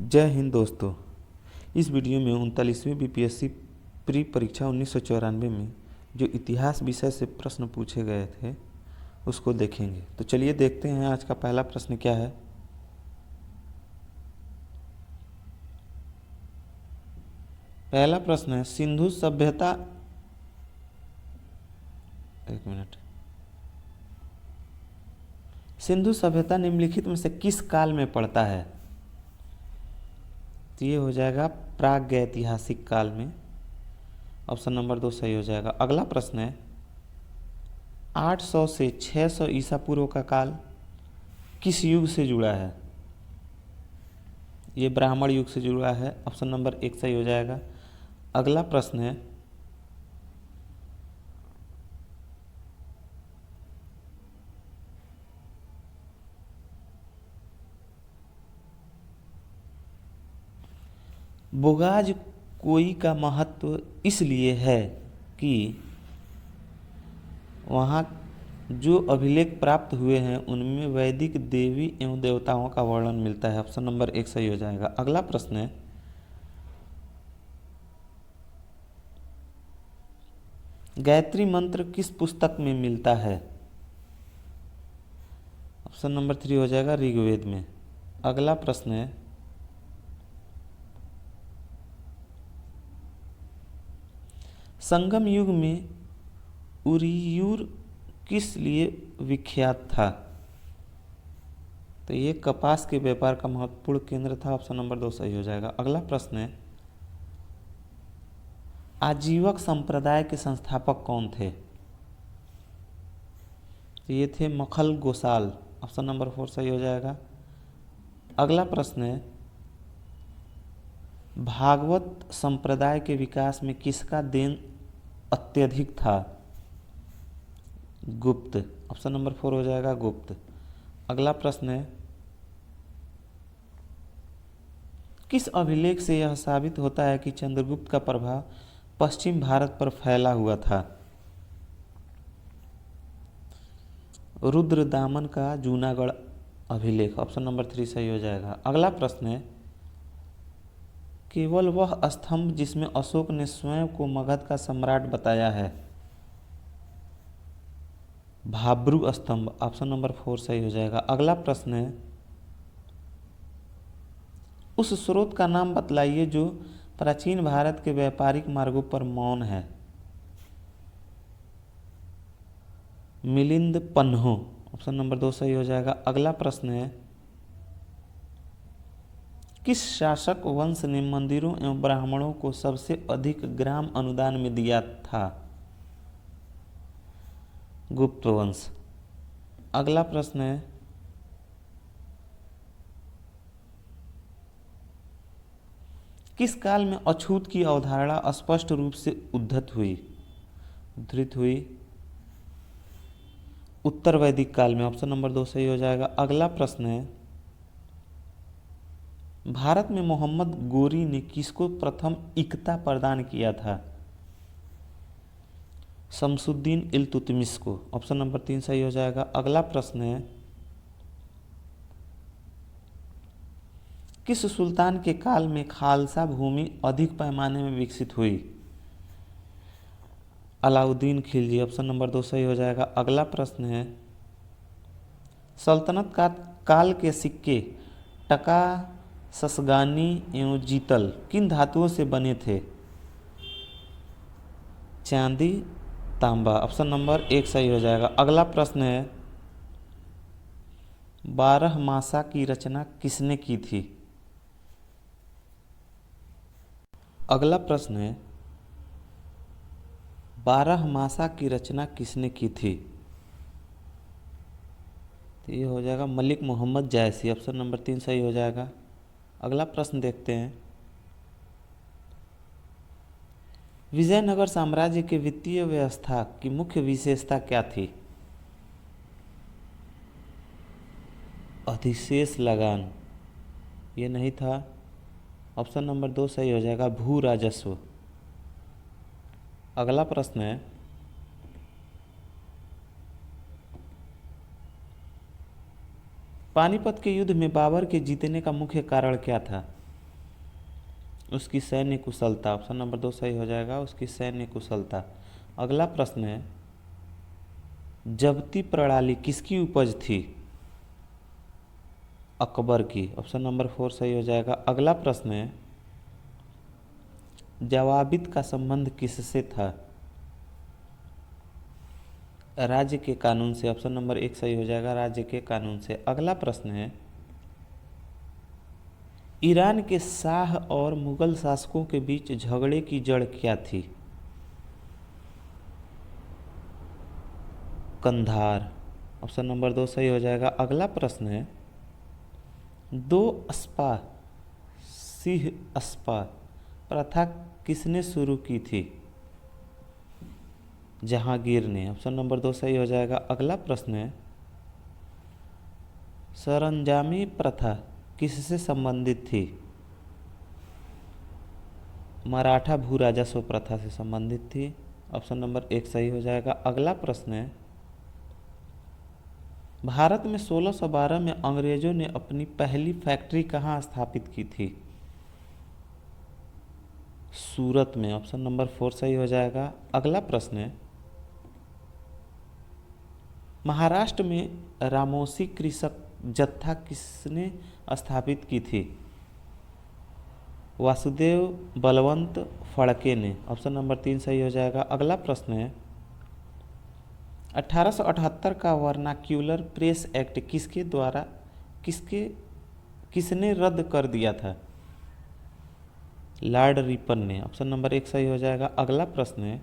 जय हिंद दोस्तों। इस वीडियो में 39वीं बीपीएससी प्री परीक्षा 1994 में जो इतिहास विषय से प्रश्न पूछे गए थे उसको देखेंगे। तो चलिए देखते हैं आज का पहला प्रश्न क्या है। पहला प्रश्न है, सिंधु सभ्यता एक मिनट सिंधु सभ्यता निम्नलिखित में से किस काल में पड़ता है? तो ये हो जाएगा प्रागैतिहासिक काल में। ऑप्शन नंबर 2 सही हो जाएगा। अगला प्रश्न है, 800 से 600 ईसा पूर्व का काल किस युग से जुड़ा है? ये ब्राह्मण युग से जुड़ा है। ऑप्शन नंबर 1 सही हो जाएगा। अगला प्रश्न है, बोगाज कोई का महत्व इसलिए है कि वहाँ जो अभिलेख प्राप्त हुए हैं उनमें वैदिक देवी एवं देवताओं का वर्णन मिलता है। ऑप्शन नंबर 1 सही हो जाएगा। अगला प्रश्न है, गायत्री मंत्र किस पुस्तक में मिलता है? ऑप्शन नंबर 3 हो जाएगा, ऋग्वेद में। अगला प्रश्न है, संगम युग में उरियूर किस लिए विख्यात था? तो ये कपास के व्यापार का महत्वपूर्ण केंद्र था। ऑप्शन नंबर 2 सही हो जाएगा। अगला प्रश्न है, आजीवक संप्रदाय के संस्थापक कौन थे? तो ये थे मखल गोसाल। ऑप्शन नंबर 4 सही हो जाएगा। अगला प्रश्न है, भागवत संप्रदाय के विकास में किसका देन अत्यधिक था? गुप्त। ऑप्शन नंबर 4 हो जाएगा, गुप्त। अगला प्रश्न है, किस अभिलेख से यह साबित होता है कि चंद्रगुप्त का प्रभाव पश्चिम भारत पर फैला हुआ था? रुद्रदामन का जूनागढ़ अभिलेख। ऑप्शन नंबर 3 सही हो जाएगा। अगला प्रश्न है, केवल वह स्तंभ जिसमें अशोक ने स्वयं को मगध का सम्राट बताया है? भाब्रू स्तंभ। ऑप्शन नंबर 4 सही हो जाएगा। अगला प्रश्न है, उस स्रोत का नाम बतलाइए जो प्राचीन भारत के व्यापारिक मार्गों पर मौन है? मिलिंद पन्हो। ऑप्शन नंबर 2 सही हो जाएगा। अगला प्रश्न है, किस शासक वंश ने मंदिरों एवं ब्राह्मणों को सबसे अधिक ग्राम अनुदान में दिया था? गुप्त वंश। अगला प्रश्न है, किस काल में अछूत की अवधारणा स्पष्ट रूप से उद्धृत हुई? उत्तर वैदिक काल में। ऑप्शन नंबर 2 सही हो जाएगा। अगला प्रश्न है, भारत में मोहम्मद गोरी ने किसको प्रथम इक्ता प्रदान किया था? शमसुद्दीन इल्तुतमिश को। ऑप्शन नंबर 3 सही हो जाएगा। अगला प्रश्न है, किस सुल्तान के काल में खालसा भूमि अधिक पैमाने में विकसित हुई? अलाउद्दीन खिलजी। ऑप्शन नंबर 2 सही हो जाएगा। अगला प्रश्न है, सल्तनत का काल के सिक्के टका, ससगानी एवं जीतल किन धातुओं से बने थे? चांदी, तांबा। ऑप्शन नंबर 1 सही हो जाएगा। अगला प्रश्न है, 12 मासा की रचना किसने की थी? अगला प्रश्न है, 12 मासा की रचना किसने की थी? तो ये हो जाएगा मलिक मोहम्मद जायसी। ऑप्शन नंबर 3 सही हो जाएगा। अगला प्रश्न देखते हैं, विजयनगर साम्राज्य के वित्तीय व्यवस्था की मुख्य विशेषता क्या थी? अधिशेष लगान। ये नहीं था। ऑप्शन नंबर 2 सही हो जाएगा, भू राजस्व। अगला प्रश्न है, पानीपत के युद्ध में बाबर के जीतने का मुख्य कारण क्या था? उसकी सैन्य कुशलता। ऑप्शन नंबर 2 सही हो जाएगा, उसकी सैन्य कुशलता। अगला प्रश्न है, जब्ती प्रणाली किसकी उपज थी? अकबर की। ऑप्शन नंबर 4 सही हो जाएगा। अगला प्रश्न है, जवाबित का संबंध किससे था? राज्य के कानून से। ऑप्शन नंबर 1 सही हो जाएगा, राज्य के कानून से। अगला प्रश्न है, ईरान के शाह और मुगल शासकों के बीच झगड़े की जड़ क्या थी? कंधार। ऑप्शन नंबर 2 सही हो जाएगा। अगला प्रश्न है, दो स्पा सिंह स्पा प्रथा किसने शुरू की थी? जहांगीर ने। ऑप्शन नंबर 2 सही हो जाएगा। अगला प्रश्न है, सरंजामी प्रथा किससे संबंधित थी? मराठा भू राजस्व प्रथा से संबंधित थी। ऑप्शन नंबर 1 सही हो जाएगा। अगला प्रश्न है, भारत में 1612 में अंग्रेजों ने अपनी पहली फैक्ट्री कहाँ स्थापित की थी? सूरत में। ऑप्शन नंबर 4 सही हो जाएगा। अगला प्रश्न है, महाराष्ट्र में रामोसी कृषक जत्था किसने स्थापित की थी? वासुदेव बलवंत फड़के ने। ऑप्शन नंबर 3 सही हो जाएगा। अगला प्रश्न है, 1878 का वर्नाक्यूलर प्रेस एक्ट किसके किसने रद्द कर दिया था? लॉर्ड रिपन ने। ऑप्शन नंबर 1 सही हो जाएगा। अगला प्रश्न है,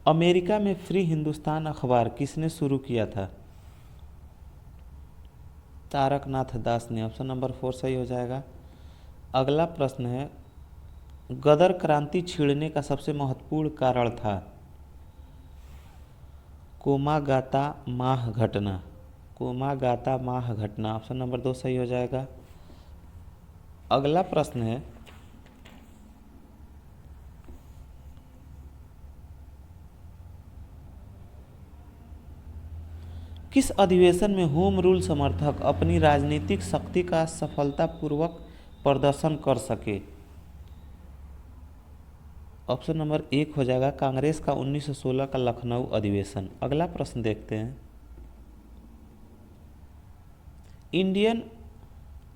अमेरिका में फ्री हिंदुस्तान अखबार किसने शुरू किया था? तारकनाथ दास ने। ऑप्शन नंबर 4 सही हो जाएगा। अगला प्रश्न है, गदर क्रांति छिड़ने का सबसे महत्वपूर्ण कारण था? कोमागाता माह घटना। कोमागाता माह घटना। ऑप्शन नंबर 2 सही हो जाएगा। अगला प्रश्न है, किस अधिवेशन में होम रूल समर्थक अपनी राजनीतिक शक्ति का सफलतापूर्वक प्रदर्शन कर सके? ऑप्शन नंबर 1 हो जाएगा, कांग्रेस का 1916 का लखनऊ अधिवेशन। अगला प्रश्न देखते हैं, इंडियन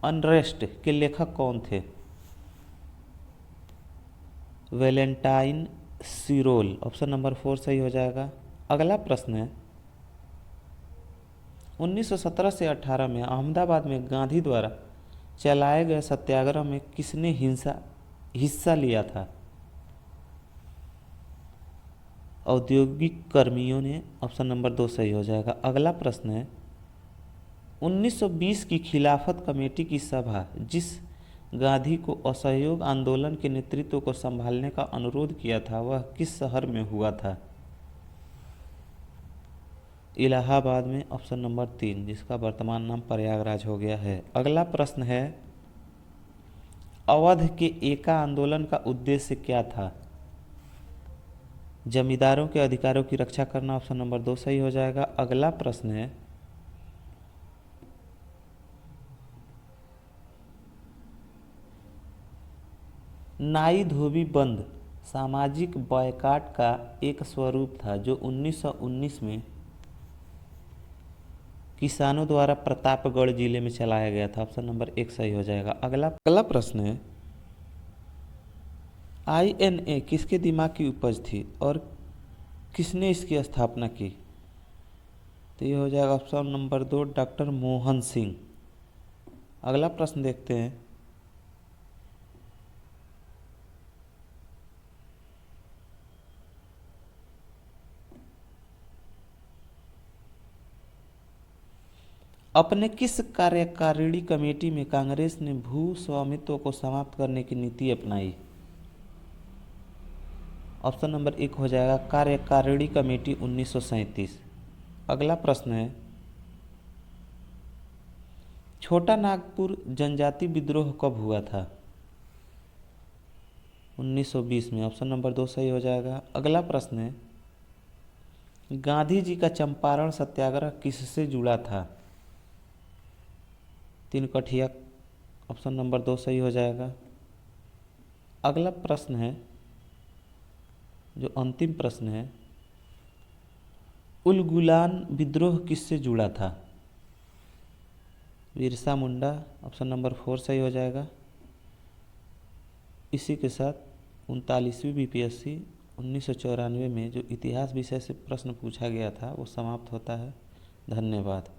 अनरेस्ट के लेखक कौन थे? वैलेंटाइन सिरोल। ऑप्शन नंबर 4 सही हो जाएगा। अगला प्रश्न है, 1917 से 18 में अहमदाबाद में गांधी द्वारा चलाए गए सत्याग्रह में किसने हिस्सा लिया था? औद्योगिक कर्मियों ने। ऑप्शन नंबर 2 सही हो जाएगा। अगला प्रश्न है, 1920 की खिलाफत कमेटी की सभा जिस गांधी को असहयोग आंदोलन के नेतृत्व को संभालने का अनुरोध किया था वह किस शहर में हुआ था? इलाहाबाद में। ऑप्शन नंबर 3, जिसका वर्तमान नाम प्रयागराज हो गया है। अगला प्रश्न है, अवध के एका आंदोलन का उद्देश्य क्या था? जमींदारों के अधिकारों की रक्षा करना। ऑप्शन नंबर 2 सही हो जाएगा। अगला प्रश्न है, नाई धोबी बंद सामाजिक बॉयकॉट का एक स्वरूप था जो 1919 में किसानों द्वारा प्रतापगढ़ जिले में चलाया गया था। ऑप्शन नंबर 1 सही हो जाएगा। अगला प्रश्न है, INA किसके दिमाग की उपज थी और किसने इसकी स्थापना की? तो ये हो जाएगा option number 2, doctor Mohan Singh. अगला प्रश्न देखते हैं, अपने किस कार्यकारिणी कमेटी में कांग्रेस ने भू स्वामित्व को समाप्त करने की नीति अपनाई? ऑप्शन नंबर 1 हो जाएगा, कार्यकारिणी कमेटी 1937। अगला प्रश्न है, छोटा नागपुर जनजाति विद्रोह कब हुआ था? 1920 में। ऑप्शन नंबर 2 सही हो जाएगा। अगला प्रश्न है, गांधी जी का चंपारण सत्याग्रह किससे जुड़ा था? तिनकठिया। ऑप्शन नंबर 2 सही हो जाएगा। अगला प्रश्न है, जो अंतिम प्रश्न है, उलगुलान विद्रोह किससे जुड़ा था? बिरसा मुंडा, ऑप्शन नंबर 4 सही हो जाएगा। इसी के साथ 39वीं बीपीएससी 1994 में जो इतिहास विषय से प्रश्न पूछा गया था वो समाप्त होता है। धन्यवाद।